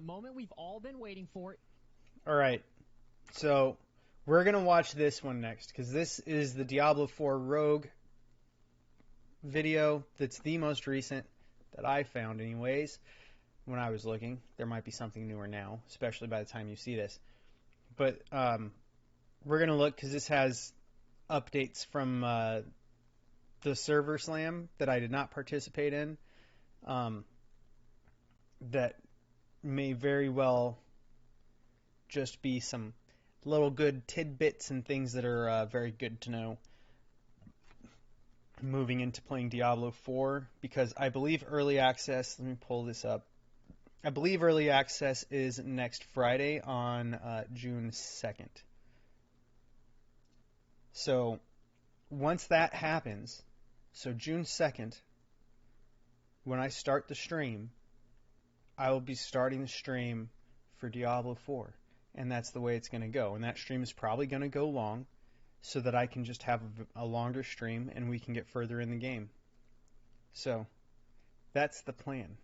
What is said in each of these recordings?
moment we've all been waiting for. All right, so we're going to watch this one next, because this is the Diablo IV Rogue video that's the most recent that I found anyways when I was looking. There might be something newer now, especially by the time you see this. But we're going to look, because this has updates from the server slam that I did not participate in, that may very well just be some little good tidbits and things that are very good to know moving into playing Diablo 4, because I believe early access, let me pull this up, I believe early access is next Friday on June 2nd. So once that happens, so June 2nd, when I start the stream, I will be starting the stream for Diablo 4. And that's the way it's going to go. And that stream is probably going to go long, so that I can just have a longer stream and we can get further in the game. So that's the plan.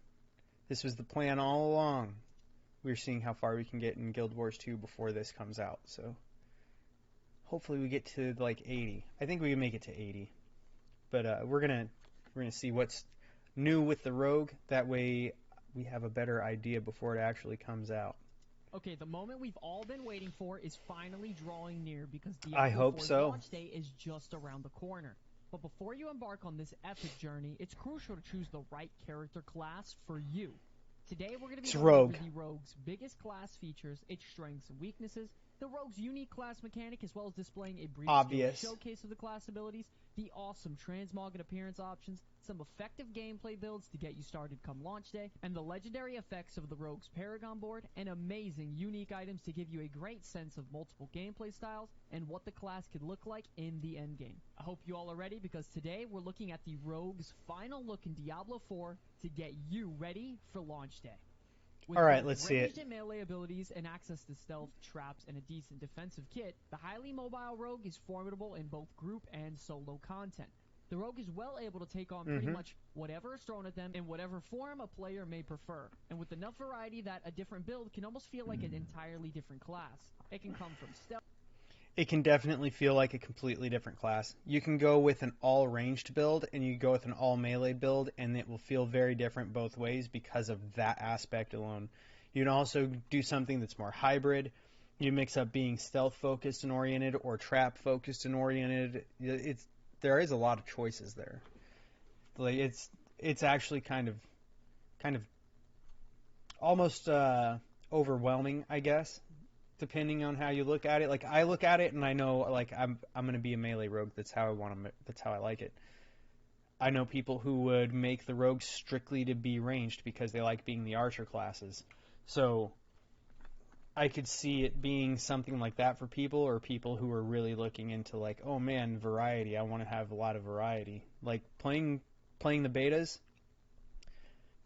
This was the plan all along. We're seeing how far we can get in Guild Wars 2 before this comes out. So hopefully we get to like 80. I think we can make it to 80. But we're gonna see what's new with the Rogue. That way we have a better idea before it actually comes out. Okay, the moment we've all been waiting for is finally drawing near, because I Diablo hope 4's so. launch day is just around the corner. But before you embark on this epic journey, it's crucial to choose the right character class for you. Today we're going to be going over the Rogue's biggest class features, its strengths and weaknesses, the Rogue's unique class mechanic, as well as displaying a brief showcase of the class abilities, the awesome transmog and appearance options, some effective gameplay builds to get you started come launch day, and the legendary effects of the Rogue's Paragon board, and amazing unique items to give you a great sense of multiple gameplay styles and what the class could look like in the endgame. I hope you all are ready, because today we're looking at the Rogue's final look in Diablo 4 to get you ready for launch day. With Alright, let's see it. ranged and melee abilities and access to stealth, traps, and a decent defensive kit, the highly mobile Rogue is formidable in both group and solo content. The Rogue is well able to take on pretty much whatever is thrown at them in whatever form a player may prefer, and with enough variety that a different build can almost feel like an entirely different class. It can come from stealth. It can definitely feel like a completely different class. You can go with an all-ranged build, and you can go with an all-melee build, and it will feel very different both ways because of that aspect alone. You can also do something that's more hybrid. You mix up being stealth-focused and oriented, or trap-focused and oriented. There is a lot of choices there. Like it's actually kind of almost overwhelming, I guess, depending on how you look at it. Like I look at it and I know, like, I'm gonna be a melee rogue. That's how I want to. That's how I like it. I know people who would make the rogue strictly to be ranged because they like being the archer classes. So I could see it being something like that for people, or people who are really looking into, like, oh man, variety. I want to have a lot of variety. Like playing the betas.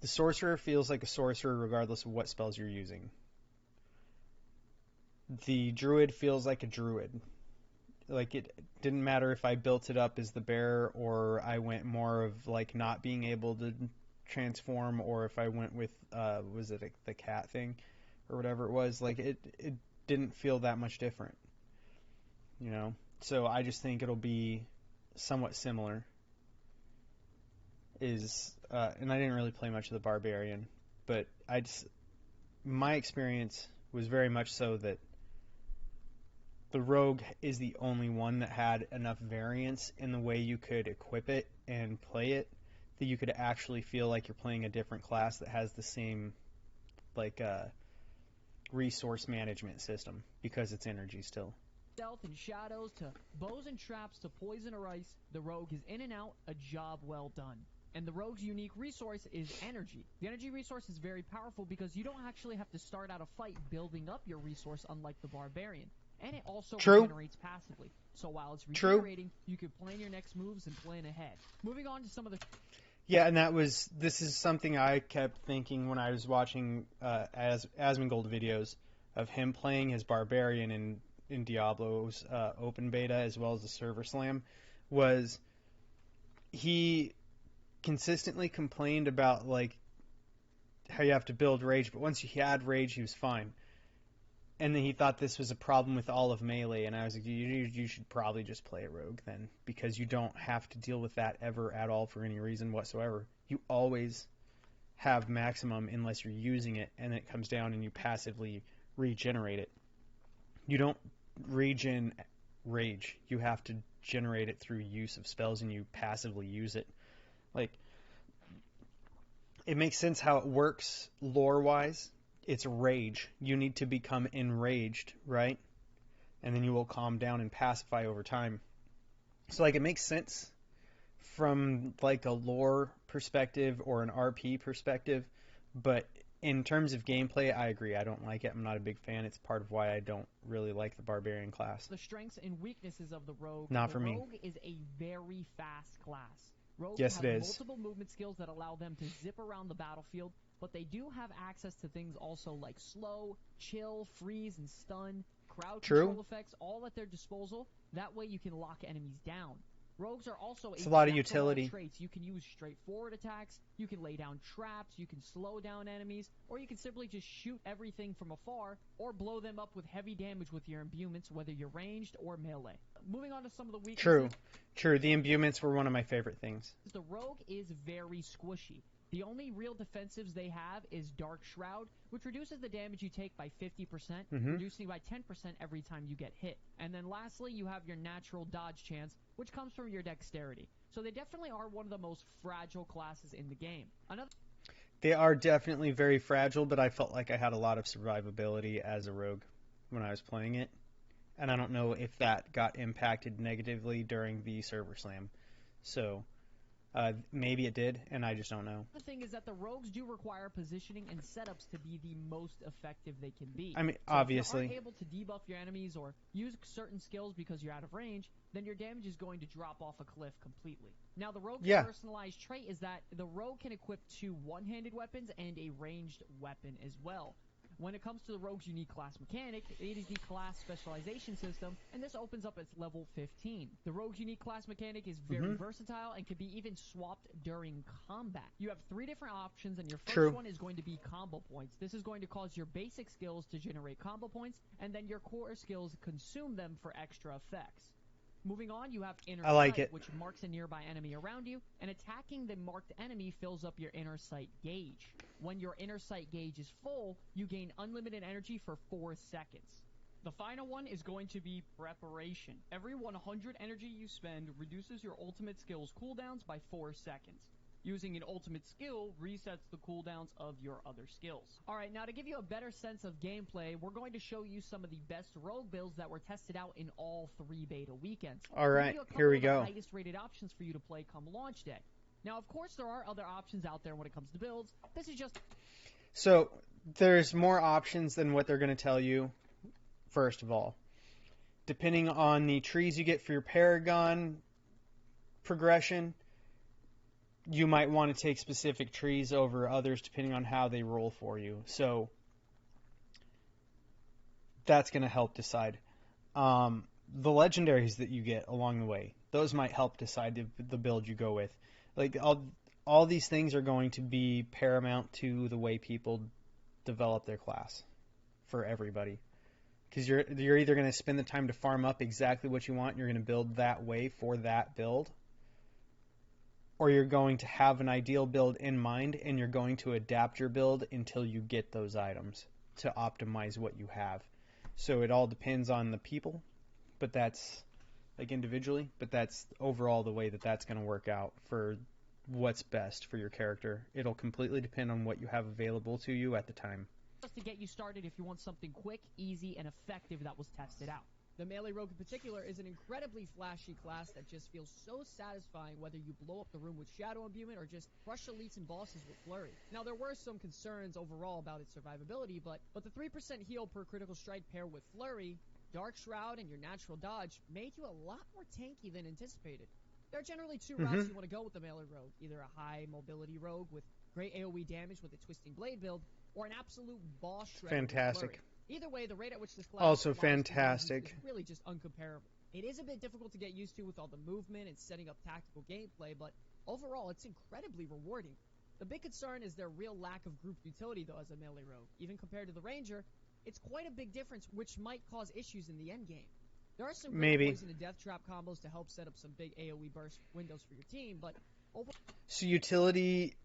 The sorcerer feels like a sorcerer regardless of what spells you're using. The druid feels like a druid. Like, it didn't matter if I built it up as the bear, or I went more of like not being able to transform, or if I went with was it the cat thing or whatever it was. Like, it didn't feel that much different, you know. So I just think it'll be somewhat similar. And I didn't really play much of the barbarian, but my experience was very much so that the rogue is the only one that had enough variance in the way you could equip it and play it, that you could actually feel like you're playing a different class that has the same, like, resource management system, because it's energy still. Stealth and shadows to bows and traps to poison or ice, the rogue is in and out, a job well done. And the rogue's unique resource is energy. The energy resource is very powerful because you don't actually have to start out a fight building up your resource, unlike the barbarian. And it also regenerates passively. So while it's regenerating, you can plan your next moves and plan ahead. Moving on to some of the... Yeah, and this is something I kept thinking when I was watching Asmongold videos of him playing his barbarian in Diablo's open beta, as well as the server slam, was he consistently complained about, like, how you have to build rage, but once he had rage, he was fine. And then he thought this was a problem with all of Melee, and I was like, you should probably just play a rogue then, because you don't have to deal with that ever at all for any reason whatsoever. You always have maximum unless you're using it, and then it comes down and you passively regenerate it. You don't regen rage. You have to generate it through use of spells, and you passively use it. Like, it makes sense how it works lore-wise. It's rage. You need to become enraged, right? And then you will calm down and pacify over time. So, like, it makes sense from, like, a lore perspective or an RP perspective, but in terms of gameplay, I agree. I don't like it. I'm not a big fan. It's part of why I don't really like the Barbarian class. The strengths and weaknesses of the Rogue. Not for me. The Rogue is a very fast class. Rogues yes, have it is. multiple movement skills that allow them to zip around the battlefield, but they do have access to things also like slow, chill, freeze, and stun, crowd control effects, all at their disposal. That way you can lock enemies down. Rogues are also a lot of utility traits. You can use straightforward attacks, you can lay down traps, you can slow down enemies, or you can simply just shoot everything from afar or blow them up with heavy damage with your imbuements, whether you're ranged or melee. Moving on to some of the weaknesses. True. The imbuements were one of my favorite things. The Rogue is very squishy. The only real defensives they have is Dark Shroud, which reduces the damage you take by 50%, reducing by 10% every time you get hit. And then lastly, you have your natural dodge chance, which comes from your dexterity. So they definitely are one of the most fragile classes in the game. They are definitely very fragile, but I felt like I had a lot of survivability as a rogue when I was playing it. And I don't know if that got impacted negatively during the server slam. So maybe it did, and I just don't know. The thing is that the rogues do require positioning and setups to be the most effective they can be. I mean, so obviously. If you aren't able to debuff your enemies or use certain skills because you're out of range, then your damage is going to drop off a cliff completely. Now, the rogue's personalized trait is that the rogue can equip 2 one-handed weapons and a ranged weapon as well. When it comes to the rogue's unique class mechanic, it is the class specialization system, and this opens up at level 15. The rogue's unique class mechanic is very versatile and can be even swapped during combat. You have 3 different options, and your first one is going to be combo points. This is going to cause your basic skills to generate combo points, and then your core skills consume them for extra effects. Moving on, you have Inner Sight, which marks a nearby enemy around you, and attacking the marked enemy fills up your Inner Sight gauge. When your Inner Sight gauge is full, you gain unlimited energy for 4 seconds. The final one is going to be Preparation. Every 100 energy you spend reduces your ultimate skill's cooldowns by 4 seconds. Using an ultimate skill resets the cooldowns of your other skills. Alright, now to give you a better sense of gameplay, we're going to show you some of the best rogue builds that were tested out in all 3 beta weekends. Alright, here we go. The highest rated options for you to play come launch day. Now, of course, there are other options out there when it comes to builds. This is just... So, there's more options than what they're going to tell you, first of all. Depending on the trees you get for your Paragon progression, you might want to take specific trees over others depending on how they roll for you. So that's going to help decide. The legendaries that you get along the way, those might help decide the build you go with. Like all these things are going to be paramount to the way people develop their class for everybody. Because you're either going to spend the time to farm up exactly what you want, and you're going to build that way for that build, or you're going to have an ideal build in mind and you're going to adapt your build until you get those items to optimize what you have. So it all depends on the people, but that's like individually, but that's overall the way that's going to work out for what's best for your character. It'll completely depend on what you have available to you at the time. Just to get you started if you want something quick, easy, and effective that was tested out. The Melee Rogue in particular is an incredibly flashy class that just feels so satisfying whether you blow up the room with Shadow Imbuement or just crush elites and bosses with Flurry. Now, there were some concerns overall about its survivability, but the 3% heal per critical strike paired with Flurry, Dark Shroud, and your natural dodge made you a lot more tanky than anticipated. There are generally 2 routes you want to go with the Melee Rogue, either a high mobility rogue with great AoE damage with a Twisting Blade build, or an absolute boss shredder with Flurry. Either way, the rate at which this class also fantastic is really just uncomparable. It is a bit difficult to get used to with all the movement and setting up tactical gameplay, but overall, it's incredibly rewarding. The big concern is their real lack of group utility, though, as a melee rogue. Even compared to the ranger, it's quite a big difference, which might cause issues in the endgame. There are some great poison and death trap combos to help set up some big AoE burst windows for your team, but so utility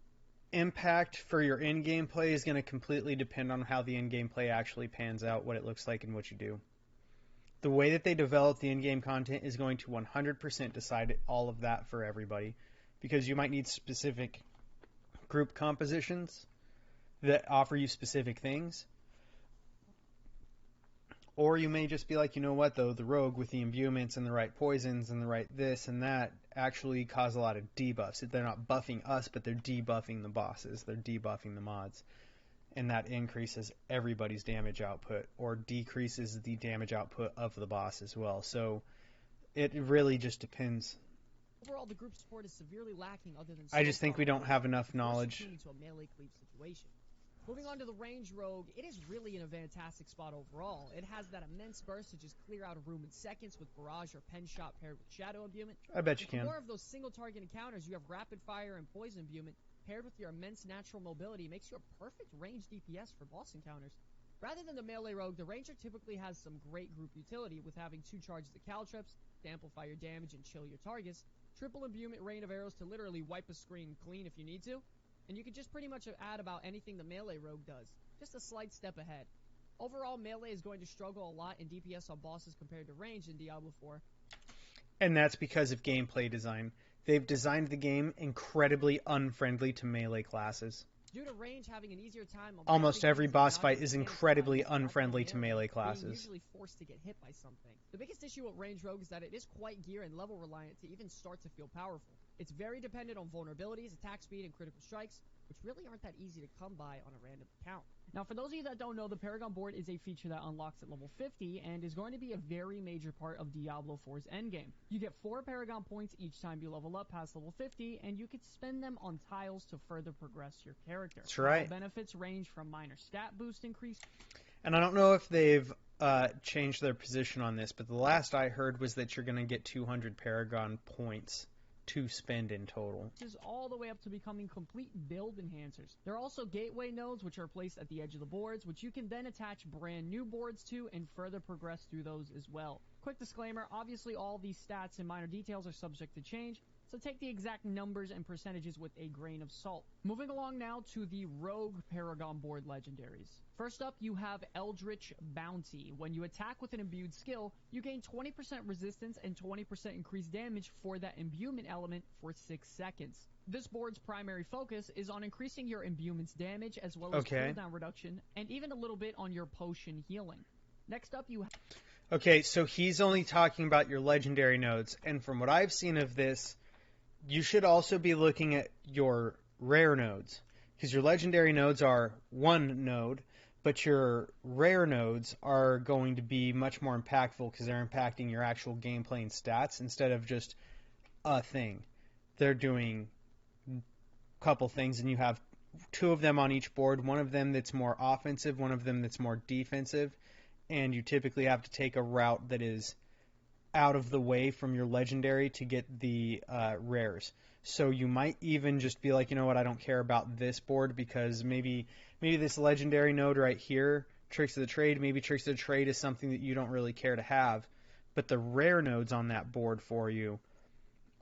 impact for your in-game play is going to completely depend on how the in-game play actually pans out, what it looks like, and what you do. The way that they develop the in-game content is going to 100% decide all of that for everybody, because you might need specific group compositions that offer you specific things. Or you may just be like, you know what, though, the rogue with the imbuements and the right poisons and the right this and that actually cause a lot of debuffs. They're not buffing us, but they're debuffing the bosses. They're debuffing the mods. And that increases everybody's damage output or decreases the damage output of the boss as well. So it really just depends. Overall, the group support is severely lacking other than... I just think we don't have enough knowledge. ...into a melee cleave situation. Moving on to the range rogue, it is really in a fantastic spot overall. It has that immense burst to just clear out a room in seconds with barrage or pen shot paired with shadow imbuement. I bet you can. For more of those single target encounters, you have rapid fire and poison imbuement paired with your immense natural mobility makes you a perfect range DPS for boss encounters. Rather than the melee rogue, the ranger typically has some great group utility with having 2 charges of caltrips to amplify your damage and chill your targets, triple imbuement rain of arrows to literally wipe a screen clean if you need to, and you can just pretty much add about anything the melee rogue does, just a slight step ahead. Overall, melee is going to struggle a lot in DPS on bosses compared to range in Diablo IV. And that's because of gameplay design. They've designed the game incredibly unfriendly to melee classes. Due to range having an easier time, almost every boss fight is incredibly unfriendly to melee classes. Being usually forced to get hit by something. The biggest issue with range rogue is that it is quite gear and level reliant to even start to feel powerful. It's very dependent on vulnerabilities, attack speed, and critical strikes, which really aren't that easy to come by on a random account. Now, for those of you that don't know, the Paragon board is a feature that unlocks at level 50 and is going to be a very major part of Diablo 4's endgame. You get 4 Paragon points each time you level up past level 50, and you can spend them on tiles to further progress your character. That's right. Benefits range from minor stat boost increase. And I don't know if they've changed their position on this, but the last I heard was that you're going to get 200 Paragon points to spend in total. This is all the way up to becoming complete build enhancers. There are also gateway nodes which are placed at the edge of the boards, which you can then attach brand new boards to and further progress through those as well. Quick disclaimer, obviously all these stats and minor details are subject to change, so take the exact numbers and percentages with a grain of salt. Moving along now to the Rogue Paragon board legendaries. First up, you have Eldritch Bounty. When you attack with an imbued skill, you gain 20% resistance and 20% increased damage for that imbuement element for 6 seconds. This board's primary focus is on increasing your imbuement's damage as well as cooldown reduction, and even a little bit on your potion healing. Next up, you have... Okay, so he's only talking about your legendary nodes, and from what I've seen of this, you should also be looking at your rare nodes, because your legendary nodes are one node, but your rare nodes are going to be much more impactful because they're impacting your actual gameplay and stats instead of just a thing. They're doing a couple things, and you have 2 of them on each board, one of them that's more offensive, one of them that's more defensive, and you typically have to take a route that is out of the way from your legendary to get the rares. So you might even just be like, you know what, I don't care about this board because maybe this legendary node right here, Tricks of the Trade, maybe Tricks of the Trade is something that you don't really care to have. But the rare nodes on that board for you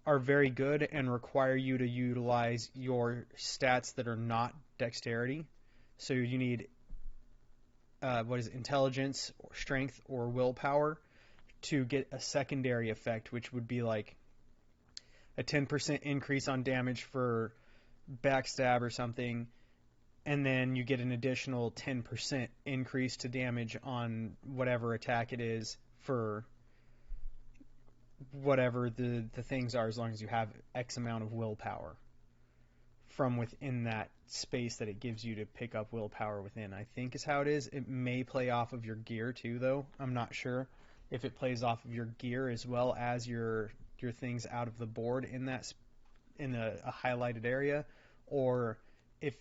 are very good and require you to utilize your stats that are not dexterity. So you need intelligence or strength or willpower to get a secondary effect, which would be like a 10% increase on damage for backstab or something, and then you get an additional 10% increase to damage on whatever attack it is for whatever the things are, as long as you have X amount of willpower from within that space that it gives you to pick up willpower within, I think is how it is. It may play off of your gear too, though. I'm not sure if it plays off of your gear as well as your things out of the board in a highlighted area, or if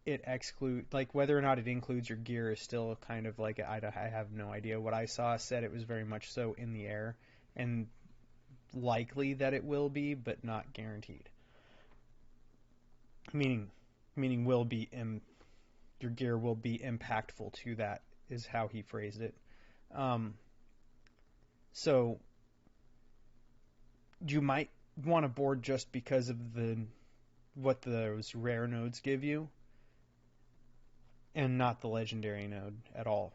it exclude, like whether or not it includes your gear is still kind of like I have no idea. What I saw said it was very much so in the air, and likely that it will be, but not guaranteed. meaning will be your gear will be impactful to that, is how he phrased it. So you might want a board just because of what those rare nodes give you, and not the legendary node at all.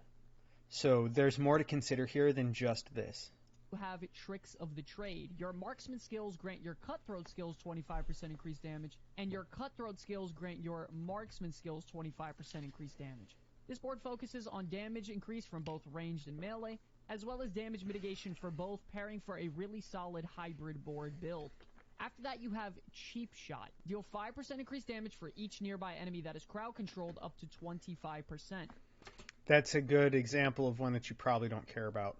So there's more to consider here than just this. You have tricks of the trade. Your marksman skills grant your cutthroat skills 25% increased damage, and your cutthroat skills grant your marksman skills 25% increased damage. This board focuses on damage increase from both ranged and melee, as well as damage mitigation for both, pairing for a really solid hybrid board build. After that, you have Cheap Shot. Deal 5% increased damage for each nearby enemy that is crowd controlled up to 25%. That's a good example of one that you probably don't care about.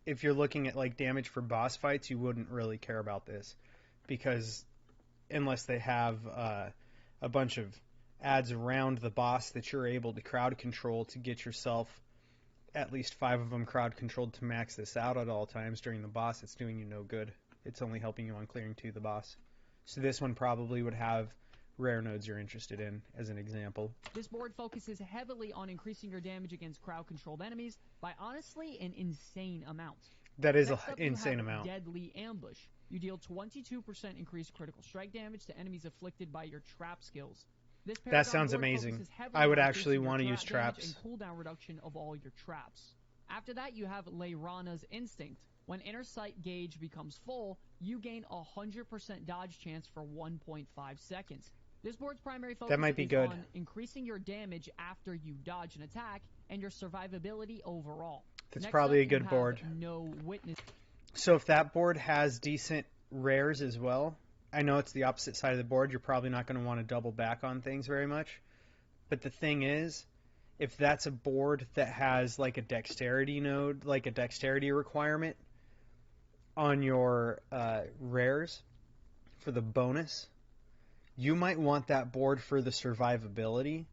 If you're looking at like damage for boss fights, you wouldn't really care about this, because unless they have a bunch of adds around the boss that you're able to crowd control to get yourself at least 5 of them crowd controlled to max this out at all times during the boss, it's doing you no good. It's only helping you on clearing to the boss. So this one probably would have rare nodes you're interested in, as an example. This board focuses heavily on increasing your damage against crowd-controlled enemies by honestly an insane amount. That is an insane amount. Deadly Ambush. You deal 22% increased critical strike damage to enemies afflicted by your trap skills. That sounds amazing. I would actually want to use traps. And cooldown reduction of all your traps. After that, you have Leyrana's Instinct. When inner sight gauge becomes full, you gain 100% dodge chance for 1.5 seconds. This board's primary focus is on increasing your damage after you dodge an attack and your survivability overall. That's probably a good board. No Witness. So if that board has decent rares as well, I know it's the opposite side of the board. You're probably not going to want to double back on things very much. But the thing is, if that's a board that has like a dexterity node, like a dexterity requirement on your rares for the bonus, you might want that board for the survivability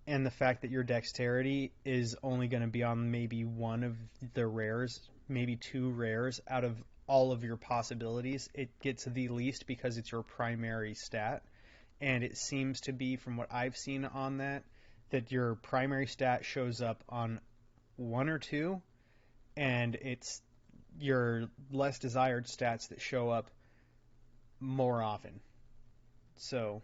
and the fact that your dexterity is only going to be on maybe one of the rares, maybe 2 rares out of all of your possibilities. It gets the least because it's your primary stat, and it seems to be, from what I've seen on that your primary stat shows up on 1 or 2, and it's your less desired stats that show up more often. So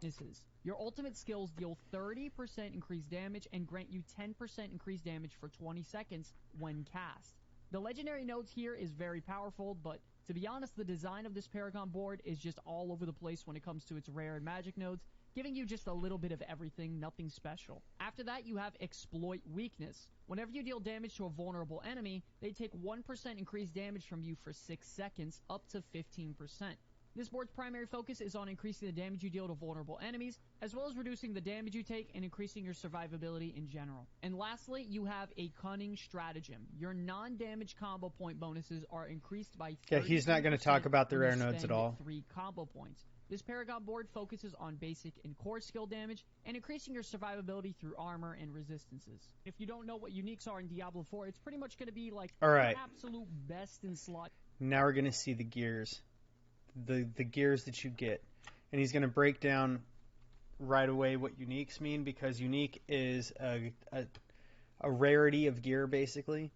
your ultimate skills deal 30% increased damage and grant you 10% increased damage for 20 seconds when cast. The legendary nodes here is very powerful, but to be honest, the design of this Paragon board is just all over the place when it comes to its rare and magic nodes, giving you just a little bit of everything, nothing special. After that, you have Exploit Weakness. Whenever you deal damage to a vulnerable enemy, they take 1% increased damage from you for 6 seconds, up to 15%. This board's primary focus is on increasing the damage you deal to vulnerable enemies, as well as reducing the damage you take and increasing your survivability in general. And lastly, you have a Cunning Stratagem. Your non-damage combo point bonuses are increased by 30%. Yeah, he's not going to talk about the rare nodes at all. 3 combo points. This Paragon board focuses on basic and core skill damage and increasing your survivability through armor and resistances. If you don't know what uniques are in Diablo IV, it's pretty much going to be like the absolute best in slot. Now we're going to see the gears. The gears that you get. And he's going to break down right away what uniques mean, because unique is a rarity of gear, basically,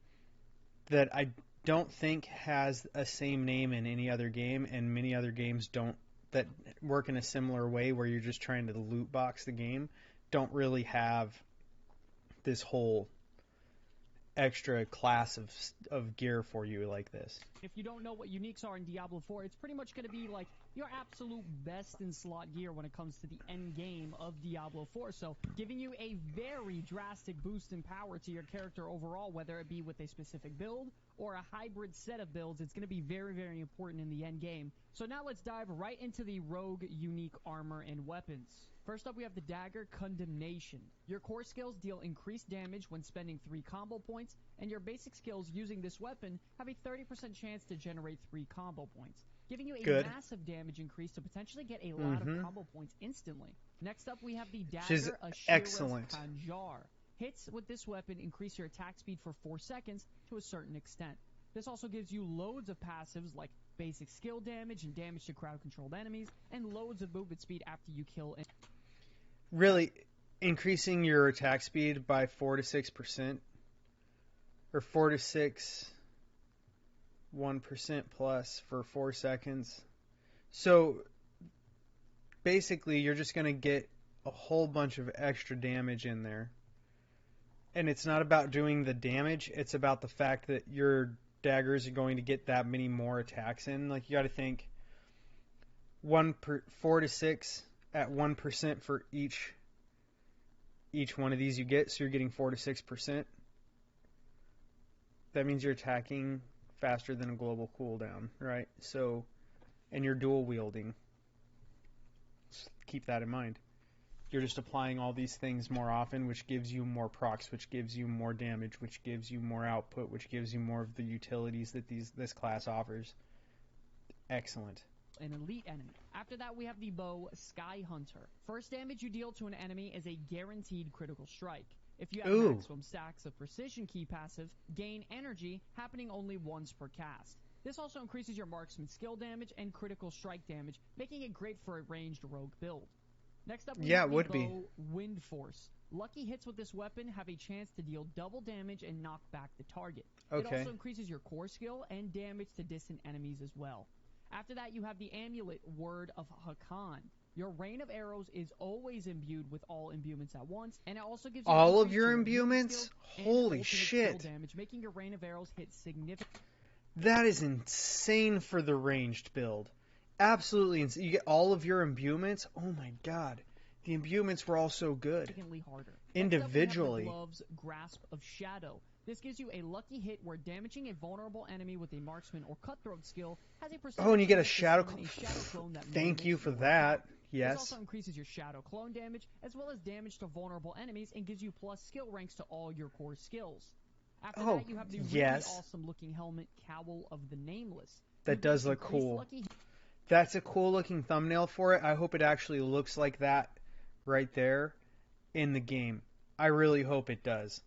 that I don't think has a same name in any other game, and many other games that work in a similar way, where you're just trying to loot box the game, don't really have this whole extra class of gear for you like this. If you don't know what uniques are in Diablo IV, it's pretty much going to be like your absolute best in slot gear when it comes to the end game of Diablo IV. So giving you a very drastic boost in power to your character overall, whether it be with a specific build or a hybrid set of builds, it's going to be very, very important in the end game. So now let's dive right into the rogue unique armor and weapons. First up, we have the Dagger Condemnation. Your core skills deal increased damage when spending 3 combo points, and your basic skills using this weapon have a 30% chance to generate 3 combo points, giving you a massive damage increase to potentially get a lot of combo points instantly. Next up, we have the Dagger Ashira's Panjar. Hits with this weapon increase your attack speed for 4 seconds to a certain extent. This also gives you loads of passives like basic skill damage and damage to crowd-controlled enemies, and loads of movement speed after you kill. Really, increasing your attack speed by 4 to 6%, or 4 to 6, 1% plus for 4 seconds. So basically, you're just going to get a whole bunch of extra damage in there. And it's not about doing the damage, it's about the fact that your daggers are going to get that many more attacks in. Like, you got to think 4 to 6 at 1% for each one of these you get, so you're getting 4 to 6%. That means you're attacking faster than a global cooldown, right? So, and you're dual wielding. Just keep that in mind. You're just applying all these things more often, which gives you more procs, which gives you more damage, which gives you more output, which gives you more of the utilities that this class offers. Excellent. An elite enemy. After that, we have the bow Sky Hunter. First damage you deal to an enemy is a guaranteed critical strike. If you have maximum stacks of precision key passive, gain energy, happening only once per cast. This also increases your marksman skill damage and critical strike damage, making it great for a ranged rogue build. Next up, we have the bow Wind Force. Lucky hits with this weapon have a chance to deal double damage and knock back the target. It also increases your core skill and damage to distant enemies as well. After that, you have the amulet Word of Hakan. Your rain of arrows is always imbued with all imbuements at once, and it also gives you all of your imbuements. Holy shit! Damage, making your rain of arrows hit significant. That is insane for the ranged build. Absolutely insane. You get all of your imbuements. Oh my god, the imbuements were all so good. Significantly harder. Individually. Next up, we have the gloves Grasp of Shadow. This gives you a lucky hit where damaging a vulnerable enemy with a marksman or cutthroat skill has a percentage. Oh, and you get a shadow clone that Thank you for that. Yes. This also increases your shadow clone damage as well as damage to vulnerable enemies and gives you plus skill ranks to all your core skills. After that, you have the really awesome looking helmet Cowl of the Nameless. That does look cool. That's a cool looking thumbnail for it. I hope it actually looks like that right there in the game. I really hope it does.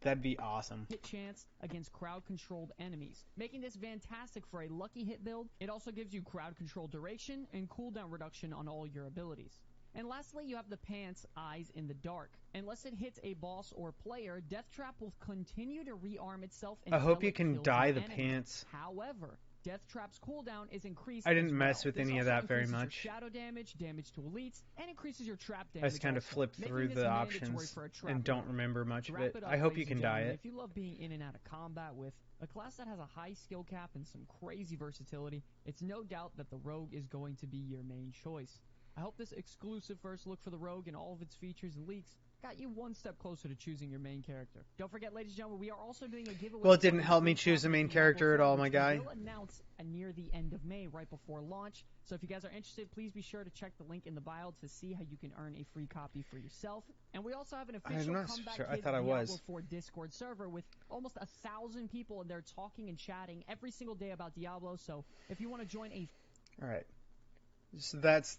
That'd be awesome. Hit chance against crowd-controlled enemies, making this fantastic for a lucky hit build. It also gives you crowd control duration and cooldown reduction on all your abilities. And lastly, you have the pants Eyes in the Dark. Unless it hits a boss or player, Death Trap will continue to rearm itself. I hope you can dye the pants. However, Death Trap's cooldown is increased. I didn't mess with any of that very much. Shadow damage, damage to elites, and increases your trap damage. I just kind of flipped through the options and don't remember much of it. I hope you can dye it. If you love being in and out of combat with a class that has a high skill cap and some crazy versatility, it's no doubt that the Rogue is going to be your main choice. I hope this exclusive first look for the Rogue and all of its features and leaks got you one step closer to choosing your main character. Don't forget, ladies and gentlemen, we are also doing a giveaway. Well, it didn't help me choose a main character at all, my guy. We'll announce near the end of May, right before launch. So if you guys are interested, please be sure to check the link in the bio to see how you can earn a free copy for yourself. And we also have an official Comeback Kids Diablo IV Discord server with almost 1,000 people in there talking and chatting every single day about Diablo. So if you want to join a... All right. So that's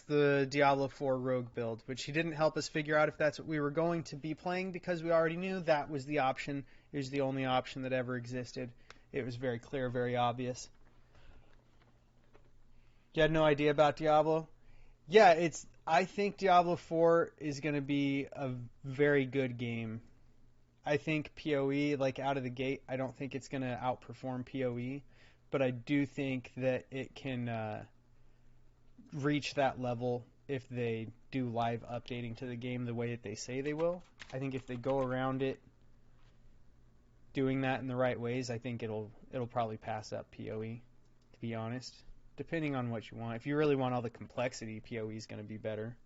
the Diablo IV Rogue build, which he didn't help us figure out if that's what we were going to be playing because we already knew that was the option. It was the only option that ever existed. It was very clear, very obvious. You had no idea about Diablo? Yeah, I think Diablo IV is going to be a very good game. I think PoE, like out of the gate, I don't think it's going to outperform PoE, but I do think that it can reach that level if they do live updating to the game the way that they say they will. I think if they go around it doing that in the right ways, I think it'll probably pass up PoE, to be honest. Depending on what you want. If you really want all the complexity, PoE is going to be better.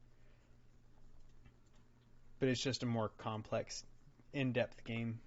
But it's just a more complex, in-depth game.